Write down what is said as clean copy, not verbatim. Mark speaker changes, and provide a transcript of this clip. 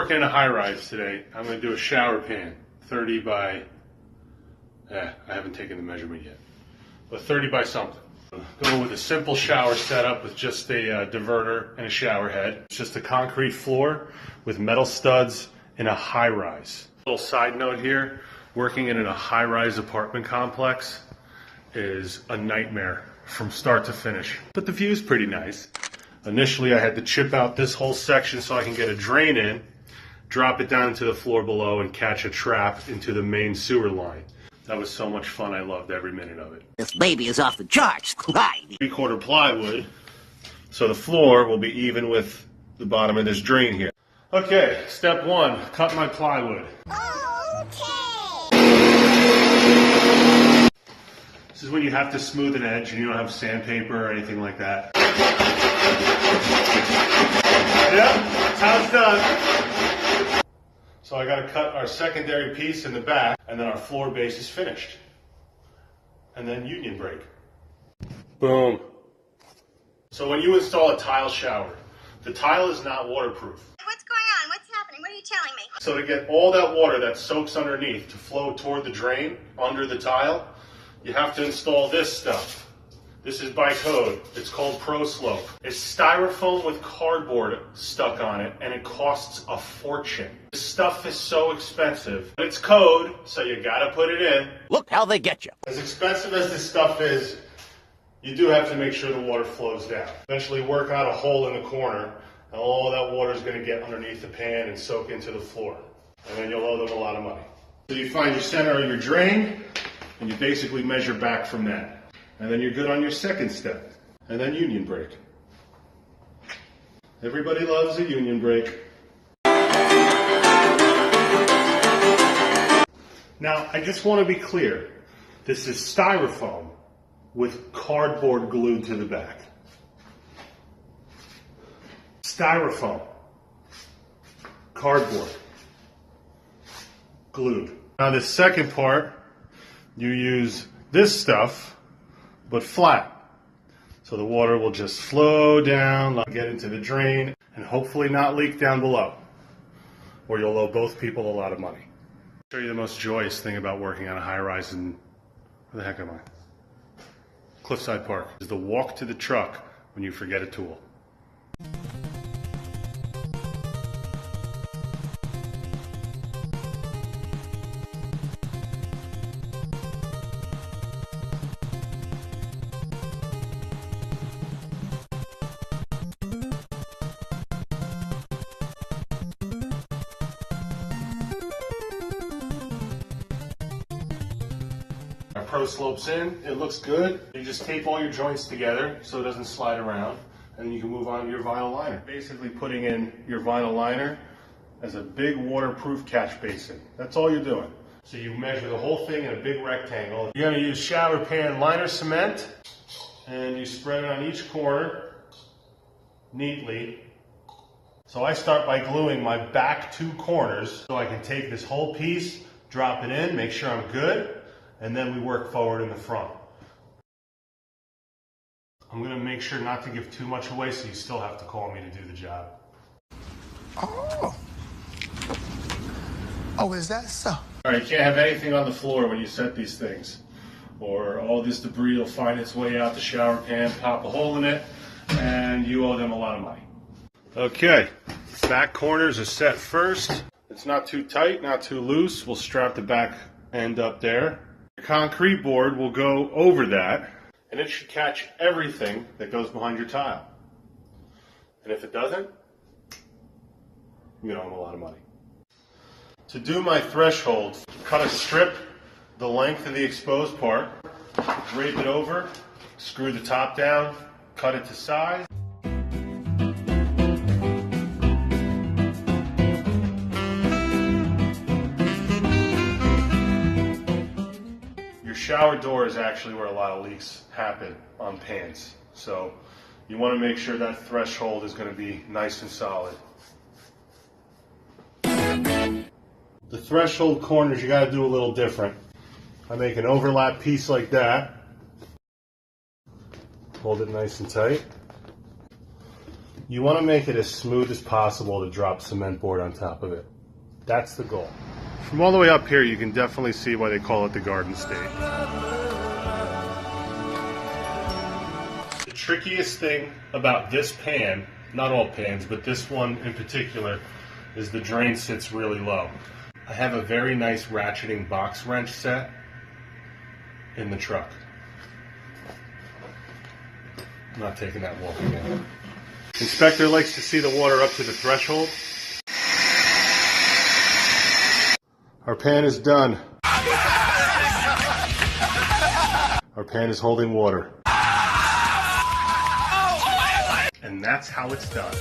Speaker 1: working in a high-rise today. I'm going to do a shower pan, 30 by, I haven't taken the measurement yet, but 30 by something. Go with a simple shower setup with just a diverter and a shower head. It's just a concrete floor with metal studs in a high-rise. Little side note here, working in a high-rise apartment complex is a nightmare from start to finish, but the view is pretty nice. Initially, I had to chip out this whole section so I can get a drain in, drop it down to the floor below, and catch a trap into the main sewer line. That was so much fun. I loved every minute of it.
Speaker 2: This baby is off the charts.
Speaker 1: 3/4 plywood, so the floor will be even with the bottom of this drain here. Okay, step one, cut my plywood. This is when you have to smooth an edge and you don't have sandpaper or anything like that. Yep, that's how it's done. So I got to cut our secondary piece in the back, and then our floor base is finished. And then union break. Boom. So when you install a tile shower, the tile is not waterproof.
Speaker 3: What's going on? What's happening? What are you telling me?
Speaker 1: So to get all that water that soaks underneath to flow toward the drain under the tile, you have to install this stuff. This is by code. It's called Pro Slope. It's styrofoam with cardboard stuck on it, and it costs a fortune. This stuff is so expensive. It's code, so you gotta put it in.
Speaker 2: Look how they get you.
Speaker 1: As expensive as this stuff is, you do have to make sure the water flows down. Eventually work out a hole in the corner, and all that water is gonna get underneath the pan and soak into the floor. And then you'll owe them a lot of money. So you find your center of your drain, and you basically measure back from that. And then you're good on your second step. And then union break. Everybody loves a union break. Now, I just want to be clear. This is styrofoam with cardboard glued to the back. Styrofoam. Cardboard. Glued. Now, the second part, you use this stuff, but flat. So the water will just flow down, get into the drain, and hopefully not leak down below, or you'll owe both people a lot of money. I'll show you the most joyous thing about working on a high-rise in, where the heck am I? Cliffside Park, is the walk to the truck when you forget a tool. Our Pro Slope's in, it looks good. You just tape all your joints together so it doesn't slide around, and then you can move on to your vinyl liner. Basically putting in your vinyl liner as a big waterproof catch basin. That's all you're doing. So you measure the whole thing in a big rectangle. You're gonna use shower pan liner cement, and you spread it on each corner neatly. So I start by gluing my back two corners so I can take this whole piece, drop it in, make sure I'm good, and then we work forward in the front. I'm going to make sure not to give too much away, so you still have to call me to do the job.
Speaker 4: Oh. Oh, is that so?
Speaker 1: All right, you can't have anything on the floor when you set these things, or all this debris will find its way out the shower pan, pop a hole in it, and you owe them a lot of money. Okay, back corners are set first. It's not too tight, not too loose. We'll strap the back end up there. The concrete board will go over that, and it should catch everything that goes behind your tile. And if it doesn't, you owe them a lot of money. To do my threshold, cut a strip the length of the exposed part, drape it over, screw the top down, cut it to size. Your shower door is actually where a lot of leaks happen on pans. So you want to make sure that threshold is going to be nice and solid. The threshold corners you got to do a little different. I make an overlap piece like that. Hold it nice and tight. You want to make it as smooth as possible to drop cement board on top of it. That's the goal. From all the way up here, you can definitely see why they call it the Garden State. The trickiest thing about this pan, not all pans, but this one in particular, is the drain sits really low. I have a very nice ratcheting box wrench set in the truck. I'm not taking that walk again. Inspector likes to see the water up to the threshold. Our pan is done. Our pan is holding water. And that's how it's done.